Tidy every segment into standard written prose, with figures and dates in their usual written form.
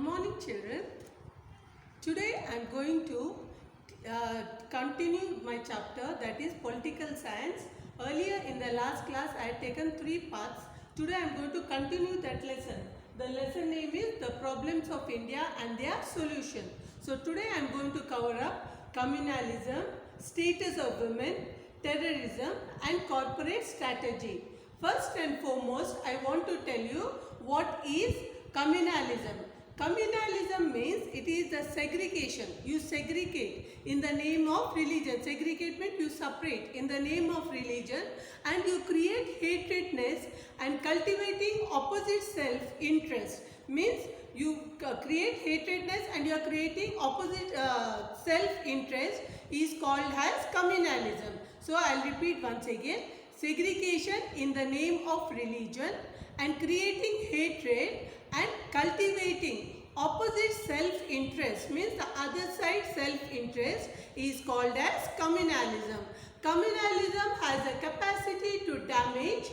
morning, children. Today I am going to continue my chapter, that is political science. Earlier in the last class I had taken 3 parts. Today I am going to continue that lesson. The lesson name is The Problems of India and Their Solution. So today I am going to cover up communalism, status of women, terrorism and corporate strategy. First and foremost, I want to tell you what is communalism. Communalism means it is the segregation. You segregate in the name of religion. Segregate means you separate in the name of religion, and you create hatredness and cultivating opposite self-interest. Means you create hatredness and you are creating opposite self-interest is called as communalism. So I will repeat once again. Segregation in the name of religion and creating hatred and cultivating opposite self-interest, means the other side self-interest, is called as communalism. Communalism has a capacity to damage,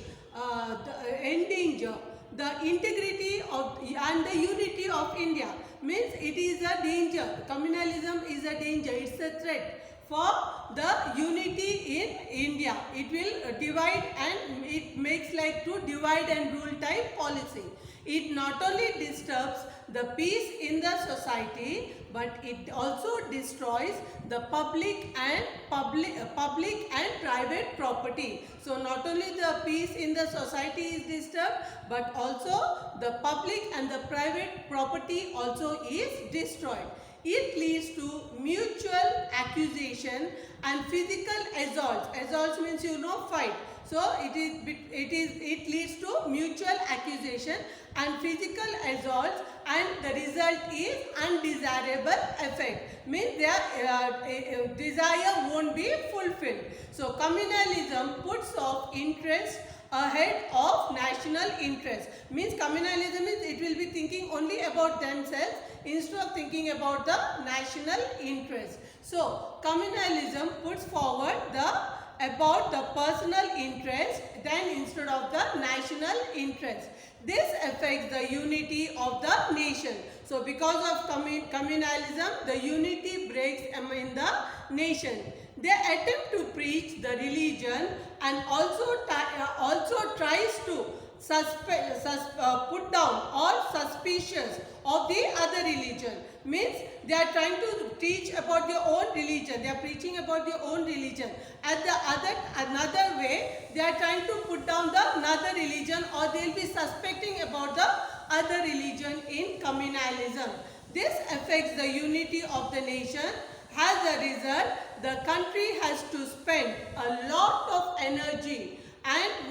endanger the integrity of and the unity of India. Means it is a danger. Communalism is a danger. It's a threat for the unity in India. It will divide, and it makes like to divide and rule type policy. It not only disturbs the peace in the society, but it also destroys the public and private property. So not only the peace in the society is disturbed, but also the public and the private property also is destroyed. It leads to mutual accusation and physical assaults. Assaults means fight. So it leads to mutual accusation and physical assaults, and the result is undesirable effect. Means their desire won't be fulfilled. So communalism puts off interest ahead of national interest. Means communalism is it will be thinking only about themselves instead of thinking about the national interest. So communalism puts forward about the personal interest than instead of the national interest. This affects the unity of the nation. So because of communalism, the unity breaks in the nation. They attempt to preach the religion and also tries to put down all suspicious of the other religion. Means they are trying to teach about their own religion. They are preaching about their own religion. At the another way, they are trying to put down the another religion, or they will be suspecting about the other religion in communalism. This affects the unity of the nation. As a result, the country has to spend a lot of energy, and a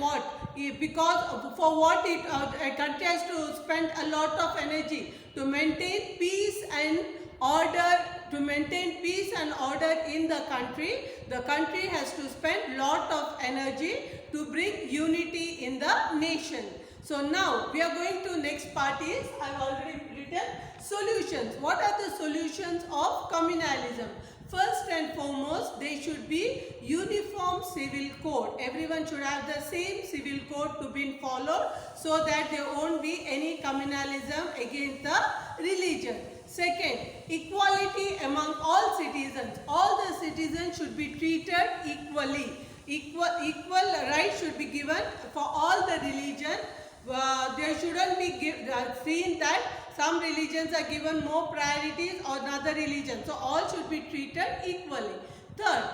country has to spend a lot of energy to maintain peace and order. To maintain peace and order in the country has to spend lot of energy to bring unity in the nation. So now we are going to next part is, I have already written solutions. What are the solutions of communalism? First and foremost, there should be uniform civil code. Everyone should have the same civil code to be followed, so that there won't be any communalism against the religion. Second, equality among all citizens. All the citizens should be treated equally. Equal rights should be given for all the religion. There shouldn't be seen that some religions are given more priorities or another religion. So all should be treated equally. Third,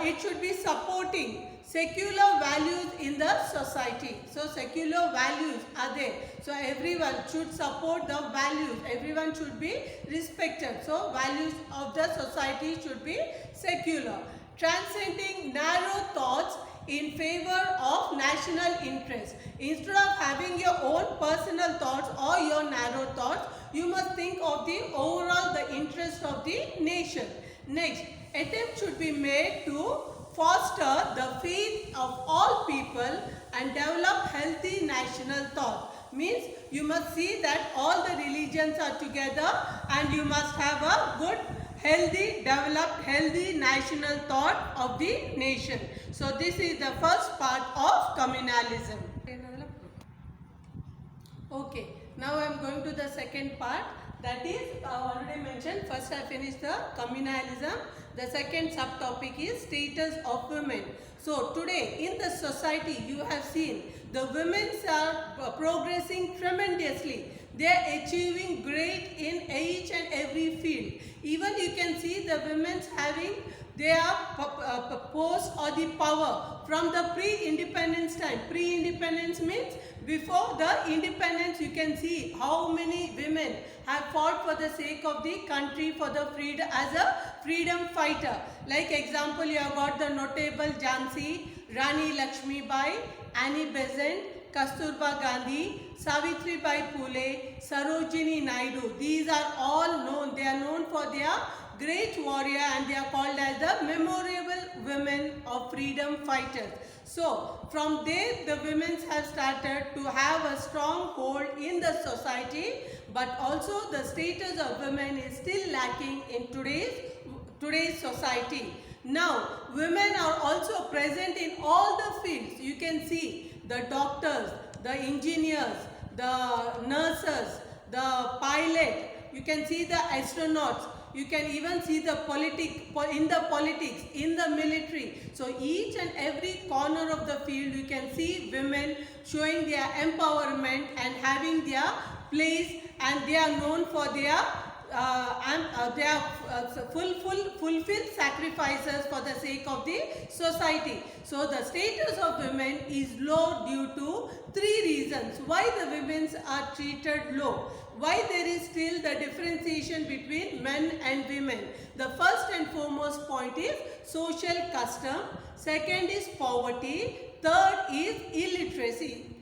it should be supporting secular values in the society. So secular values are there. So everyone should support the values. Everyone should be respected. So values of the society should be secular. Transcending narrow thoughts in favor of national interest. Instead of having your own personal thoughts or your narrow thoughts, you must think of the overall the interest of the nation. Next, attempt should be made to foster the faith of all people and develop healthy national thought. Means you must see that all the religions are together, and you must have a good developed healthy national thought of the nation. So this is the first part of communalism. Okay. Now I am going to the second part. That is, I already mentioned, first I finished the communalism. The second subtopic is status of women. So today in the society you have seen the women are progressing tremendously. They are achieving great in each and every field. Even you can see the women having their post or the power from the pre-independence time. Pre-independence means before the independence. You can see how many women have fought for the sake of the country, for the freedom, as a freedom fighter. Like example, you have got the notable Jhansi, Rani Lakshmi Bai, Annie Besant, Kasturba Gandhi, Savitribai Phule, Sarojini Naidu. These are all known. They are known for their great warrior and they are called as the memorable women of freedom fighters. So from there the women have started to have a strong hold in the society, but also the status of women is still lacking in today's society. Now women are also present in all the fields. You can see the doctors, the engineers, the nurses, the pilot, you can see the astronauts, you can even see the politics, in the military. So each and every corner of the field you can see women showing their empowerment and having their place, and they are known for their fulfill sacrifices for the sake of the society. So the status of women is low due to three reasons why the women are treated low. Why there is still the differentiation between men and women. The first and foremost point is social custom, second is poverty, third is illiteracy.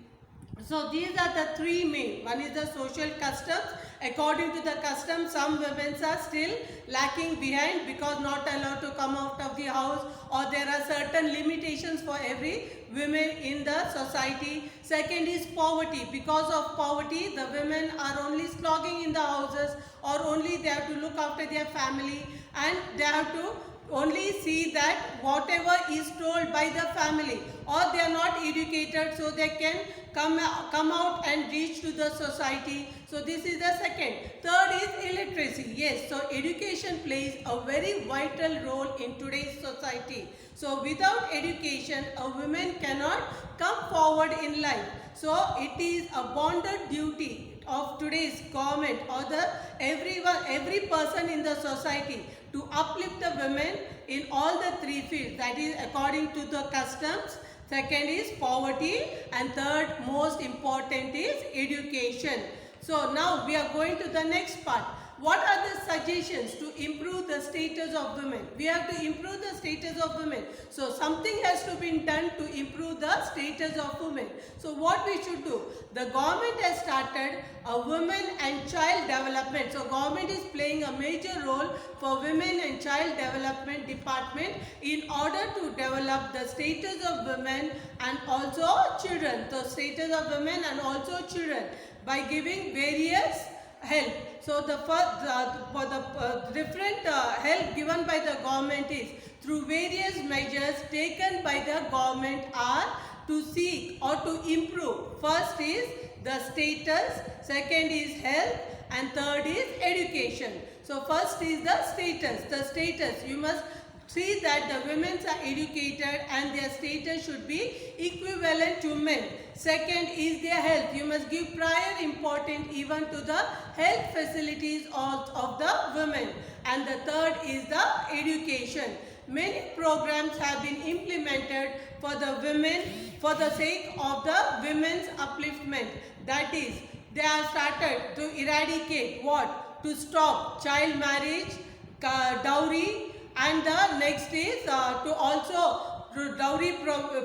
So these are the three main. One is the social customs. According to the custom, some women are still lacking behind because not allowed to come out of the house, or there are certain limitations for every women in the society. Second is poverty. Because of poverty, the women are only slogging in the houses, or only they have to look after their family, and they have to only see that whatever is told by the family, or they are not educated so they can come out and reach to the society. So this is the second. Third is illiteracy. Yes, so education plays a very vital role in today's society. So without education, a woman cannot come forward in life. So it is a bonded duty of today's government or every person in the society to uplift the women in all the three fields. That is according to the customs, second is poverty, and third most important is education. So now we are going to the next part. What are the suggestions to improve the status of women? We have to improve the status of women. So something has to be done to improve the status of women. So what we should do? The government has started a women and child development. So government is playing a major role for women and child development department in order to develop the status of women and also children. So status of women and also children by giving various help. So the different help given by the government is through various measures taken by the government are to seek or to improve. First is the status, second is health, and third is education. So first is the status. The status, you must see that the women are educated and their status should be equivalent to men. Second is their health. You must give prior importance even to the health facilities of the women. And the third is the education. Many programs have been implemented for the women for the sake of the women's upliftment. That is, they have started to eradicate what? To stop child marriage, dowry, and the next is to also dowry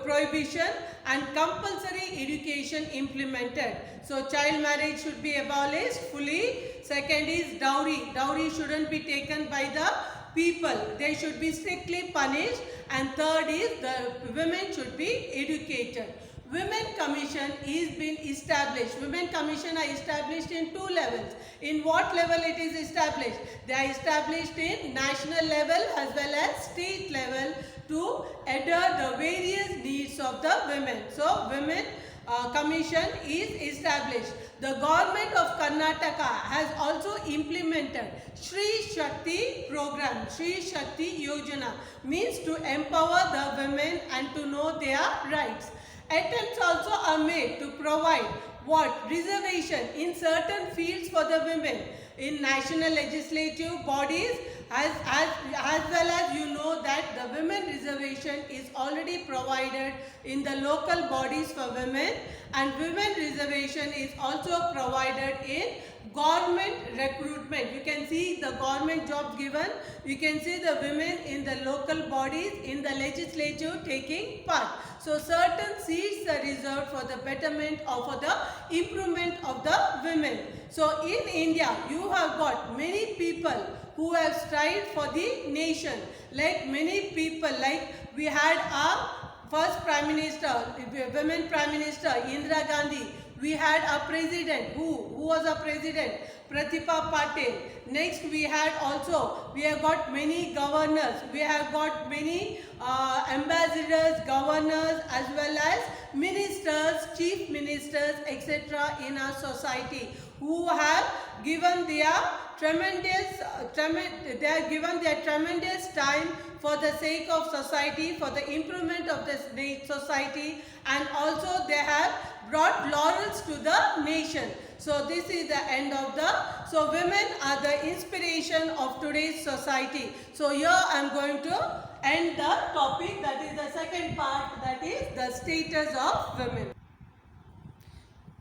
prohibition and compulsory education implemented. So child marriage should be abolished fully. Second is dowry. Dowry shouldn't be taken by the people. They should be strictly punished. And third is the women should be educated. Women Commission is been established. Women Commission are established in two levels. In what level it is established? They are established in national level as well as state level to adhere the various needs of the women. So women Commission is established. The government of Karnataka has also implemented Shri Shakti program. Shri Shakti Yojana means to empower the women and to know their rights. Attempts also are made to provide reservation in certain fields for the women in national legislative bodies, as well as you know that the women reservation is already provided in the local bodies for women, and women reservation is also provided in government recruitment. You can see the government jobs given. You can see the women in the local bodies in the legislature taking part. So certain seats are reserved for the betterment or for the improvement of the women. So in India, you have got many people who have strived for the nation. Like many people, like we had our first Prime Minister, women Prime Minister Indira Gandhi. We had a president. Who was a president? Pratibha Patil. Next we have got many governors. We have got many ambassadors, governors, as well as ministers, chief ministers, etc. in our society, who have given their tremendous time for the sake of society, for the improvement of the society, and also they have brought laurels to the nation. So this is the end of so women are the inspiration of today's society. So here I am going to end the topic, that is the second part, that is the status of women.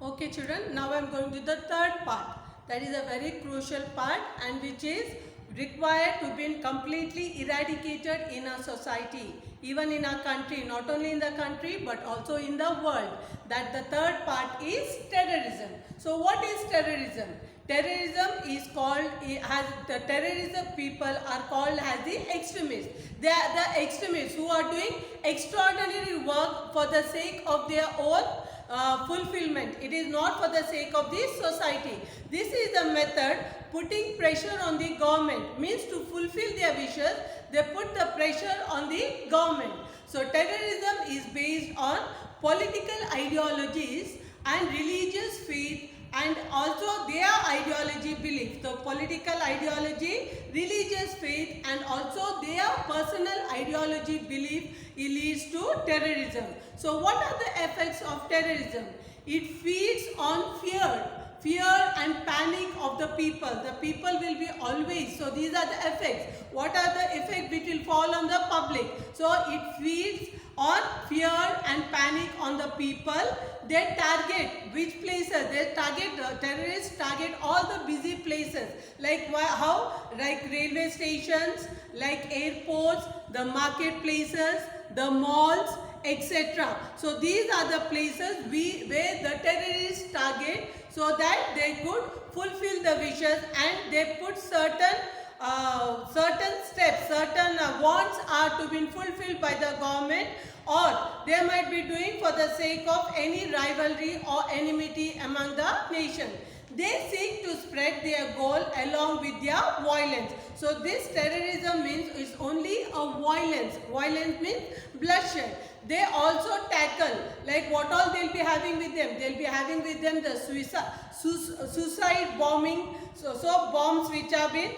Okay children, now I am going to the third part. That is a very crucial part and which is required to be completely eradicated in our society, even in our country, not only in the country but also in the world. That the third part is terrorism. So what is terrorism? Terrorism is called, the terrorism people are called as the extremists. They are the extremists who are doing extraordinary work for the sake of their own fulfillment. It is not for the sake of the society. This is the method putting pressure on the government, means to fulfill their wishes, they put the pressure on the government. So terrorism is based on political ideologies and religious faith, and also their ideology belief. So political ideology, religious faith, and also their personal ideology belief, it leads to terrorism. So what are the effects of terrorism? It feeds on fear and panic of the people. The people will be always, so these are the effects. What are the effects which will fall on the public? So it feeds on fear and panic on the people. They target which places? They target, terrorists target all the busy places. Like how? Like railway stations, like airports, the marketplaces, the malls, etc. So these are the places where the terrorists target, so that they could fulfill the wishes, and they put certain steps, certain wants are to be fulfilled by the government, or they might be doing for the sake of any rivalry or enmity among the nation. They seek to spread their goal along with their violence. So this terrorism means is only a violence. Violence means bloodshed. They also tackle, like what all they'll be having with them. They'll be having with them the suicide bombing. So bombs which have been,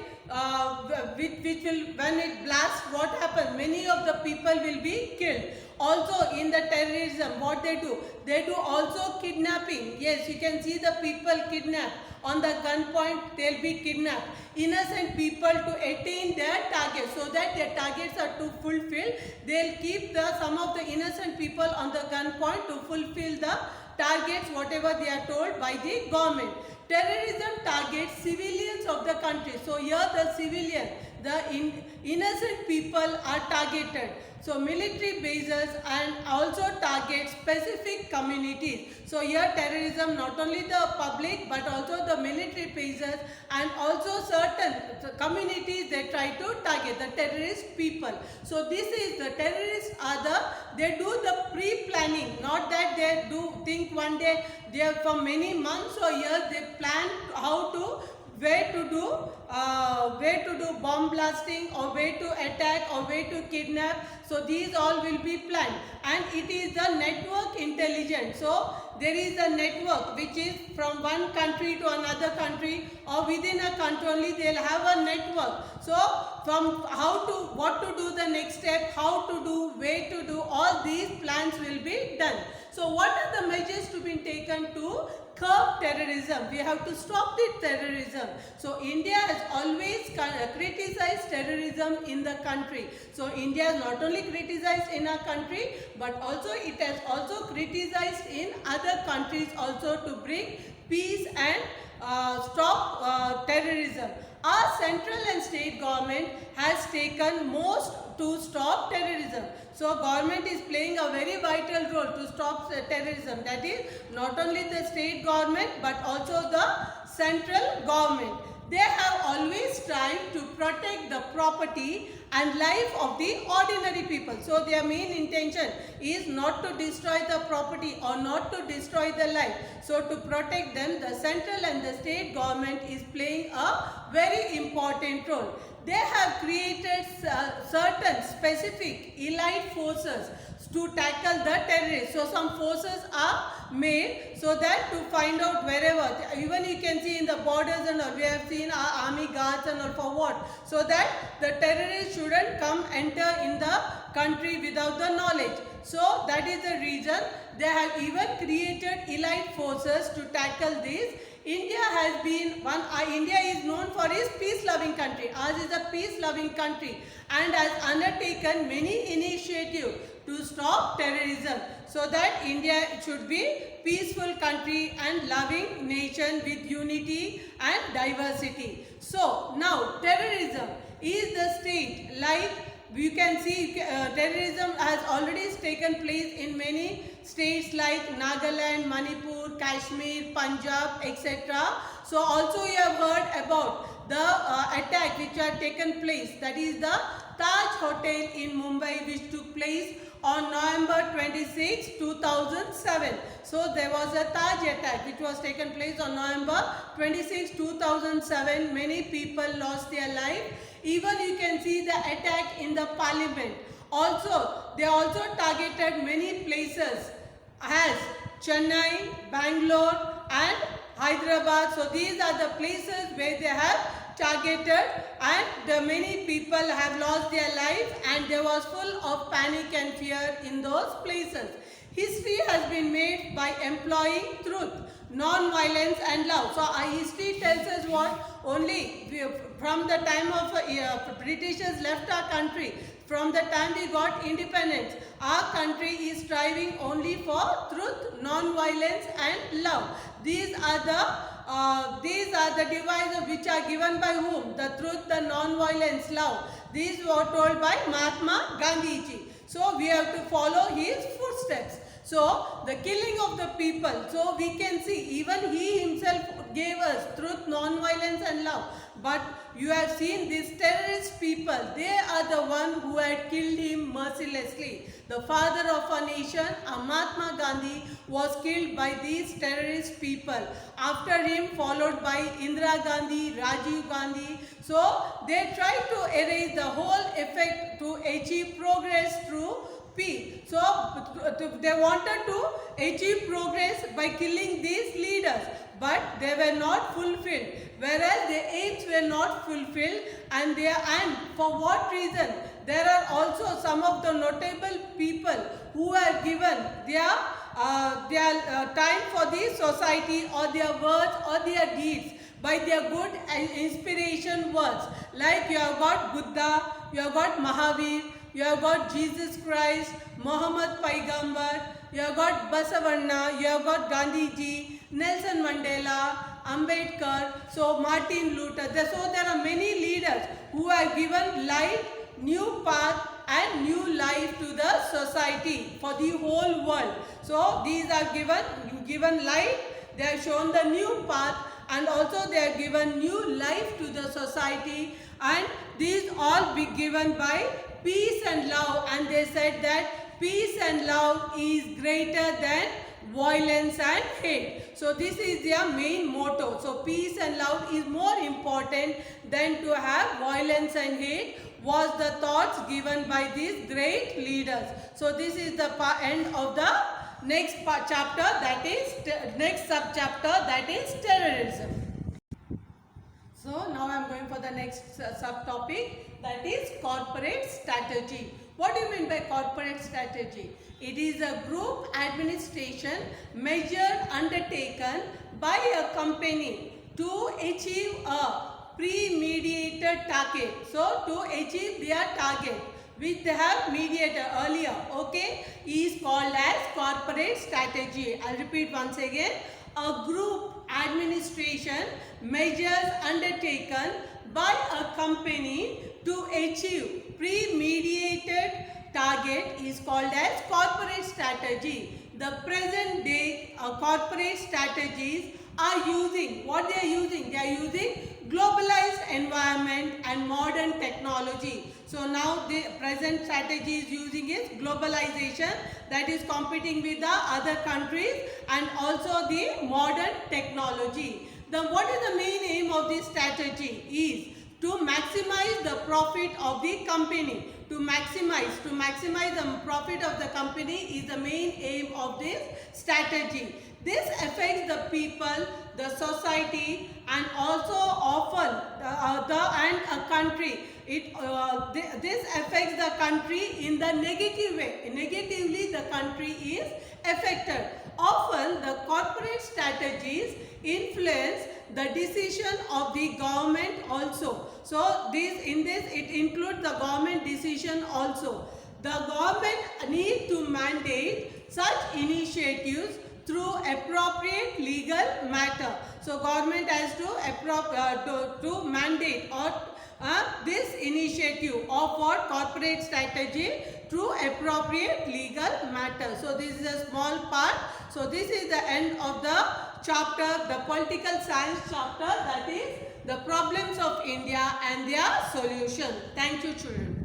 which will, when it blasts, what happens? Many of the people will be killed. Also in the terrorism, what they do? They do also kidnapping. Yes, you can see the people kidnapped. On the gunpoint, they'll be kidnapped. Innocent people to attain their targets, so that their targets are to fulfill. They'll keep some of the innocent people on the gunpoint to fulfill the targets, whatever they are told by the government. Terrorism targets civilians of the country. So here the civilian, the innocent people are targeted. So military bases and also target specific communities. So here terrorism, not only the public but also the military bases and also certain communities they try to target, the terrorist people. So this is the terrorists are they do the pre-planning, not that they do think one day, they are for many months or years they plan how to where to do bomb blasting, or where to attack, or where to kidnap. So these all will be planned, and it is the network intelligence. So there is a network which is from one country to another country, or within a country only they'll have a network. So from what to do the next step, how to do, where to do, all these plans will be done. So what are the measures to be taken to curb terrorism? We have to stop the terrorism. So India has always criticized terrorism in the country. So India has not only criticized in our country, but also it has also criticized in other countries also to bring peace and stop terrorism. Our central and state government has taken most to stop terrorism. So government is playing a very vital role to stop terrorism. That is not only the state government but also the central government. They have always tried to protect the property and life of the ordinary people. So their main intention is not to destroy the property or not to destroy the life. So to protect them, the central and the state government is playing a very important role. They have created certain specific elite forces to tackle the terrorists. So some forces are made so that to find out wherever, even you can see in the borders and all, we have seen our army guards and all, for what? So that the terrorists shouldn't enter in the country without the knowledge. So that is the reason they have even created elite forces to tackle this. India has been India is known for its peace-loving country. Ours is a peace-loving country and has undertaken many initiatives to stop terrorism, so that India should be peaceful country and loving nation with unity and diversity. So now terrorism is the state, like you can see terrorism has already taken place in many states like Nagaland, Manipur, Kashmir, Punjab, etc. So also you have heard about the attack which had taken place, that is the Taj Hotel in Mumbai, which took place on November 26, 2007. So there was a Taj attack which was taken place on November 26, 2007. Many people lost their life. Even you can see the attack in the parliament. Also, they also targeted many places as Chennai, Bangalore and Hyderabad. So these are the places where they have targeted, and many people have lost their life, and there was full of panic and fear in those places. History has been made by employing truth, non-violence and love. So our history tells us what? Only from the time of Britishers left our country, from the time we got independence, our country is striving only for truth, non-violence and love. These are the devices which are given by whom? The truth, the non-violence, love. These were told by Mahatma Gandhi ji. So we have to follow his footsteps. So the killing of the people. So we can see even he himself gave us truth, non-violence and love. But you have seen these terrorist people, they are the one who had killed him mercilessly. The father of our nation, Mahatma Gandhi, was killed by these terrorist people. After him, followed by Indira Gandhi, Rajiv Gandhi. So they tried to erase the whole effect to achieve progress through peace. So they wanted to achieve progress by killing these leaders, but they were not fulfilled. Whereas their aims were not fulfilled, and for what reason? There are also some of the notable people who have given their time for the society, or their words or their deeds by their good inspiration words. Like you have got Buddha, you have got Mahavir, you have got Jesus Christ, Muhammad Paigambar, you have got Basavanna, you have got Gandhiji, Nelson Mandela, Ambedkar, so Martin Luther. So there are many leaders who have given light, new path and new life to the society for the whole world. So these are given light, they have shown the new path, and also they have given new life to the society, and these all be given by peace and love, and they said that peace and love is greater than violence and hate. So this is their main motto. So peace and love is more important important than to have violence and hate, was the thoughts given by these great leaders. So this is the end of the next chapter, that is next subchapter, that is terrorism. So now I am going for the next subtopic, that is corporate strategy. What do you mean by corporate strategy? It is a group administration measure undertaken by a company to achieve a pre-mediated target. So to achieve their target, which they have mediated earlier, okay, is called as corporate strategy. I'll repeat once again. A group administration measures undertaken by a company to achieve pre-mediated target is called as corporate strategy. The present day corporate strategies are using, what they are using? They are using globalized environment and modern technology. So now the present strategy is using is globalization, that is competing with the other countries, and also the modern technology. What is the main aim of this strategy? Is to maximize the profit of the company. To maximize the profit of the company is the main aim of this strategy. This affects the people, the society, and also often a country. This affects the country in the negative way. Negatively, the country is affected. Often, the corporate strategies influence the decision of the government also. So, it includes the government decision also. The government need to mandate such initiatives through appropriate legal matter. So government has to mandate or this initiative of what corporate strategy through appropriate legal matter. So this is a small part. So this is the end of the chapter, the political science chapter, that is the problems of India and their solution. Thank you, children.